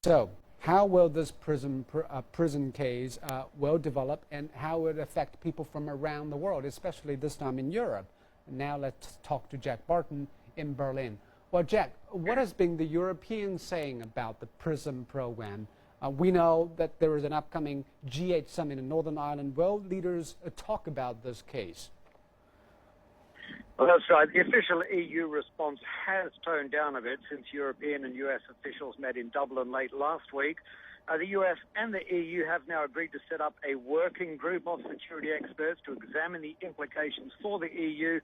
So, how will this prison case will develop, and how will it affect people from around the world, especially this time in Europe? Now let's talk to Jack Barton in Berlin. Well, Jack, what has been the Europeans saying about the Prism program? We know that there is an upcoming G8 summit in Northern Ireland. Will leaders talk about this case? Well, that's right. The official EU response has toned down a bit since European and US officials met in Dublin late last week. The US and the EU have now agreed to set up a working group of security experts to examine the implications for the EU.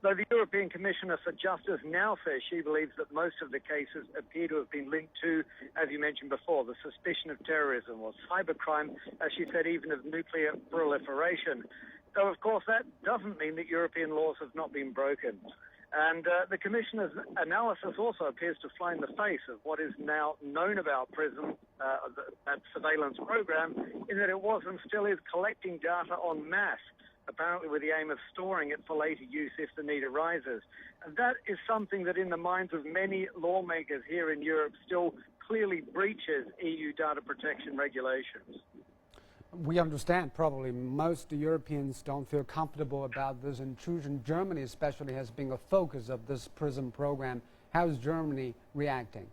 Though the European Commissioner for Justice now says she believes that most of the cases appear to have been linked to, as you mentioned before, the suspicion of terrorism or cybercrime, as she said, even of nuclear proliferation. Though, of course, that doesn't mean that European laws have not been broken. And the Commissioner's analysis also appears to fly in the face of what is now known about Prism, that surveillance program, in that it was and still is collecting data en masse, apparently with the aim of storing it for later use if the need arises. And that is something that in the minds of many lawmakers here in Europe still clearly breaches EU data protection regulations. We understand probably most Europeans don't feel comfortable about this intrusion. Germany especially has been a focus of this PRISM program. How is Germany reacting?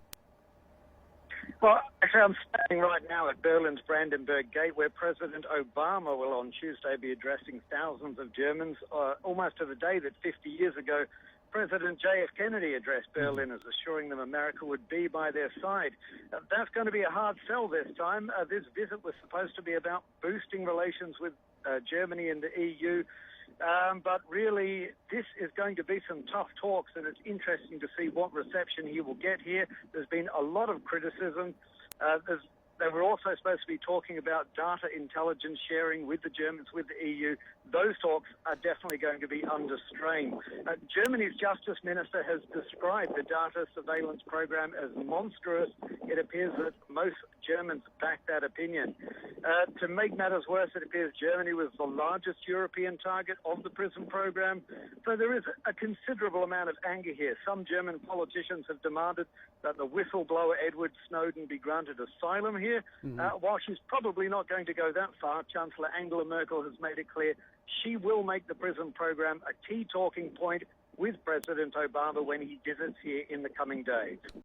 Well, actually, I'm standing right now at Berlin's Brandenburg Gate, where President Obama will on Tuesday be addressing thousands of Germans, almost to the day that 50 years ago President J.F. Kennedy addressed Berliners, assuring them America would be by their side. That's going to be a hard sell this time. This visit was supposed to be about boosting relations with Germany and the EU. But really, this is going to be some tough talks, and it's interesting to see what reception he will get here. There's been a lot of criticism. They were also supposed to be talking about data intelligence sharing with the Germans, with the EU. Those talks are definitely going to be under strain. Germany's Justice Minister has described the data surveillance program as monstrous. It appears that most Germans back that opinion. To make matters worse, it appears Germany was the largest European target of the PRISM program. So there is a considerable amount of anger here. Some German politicians have demanded that the whistleblower Edward Snowden be granted asylum here. While she's probably not going to go that far, Chancellor Angela Merkel has made it clear she will make the PRISM program a key talking point with President Obama when he visits here in the coming days.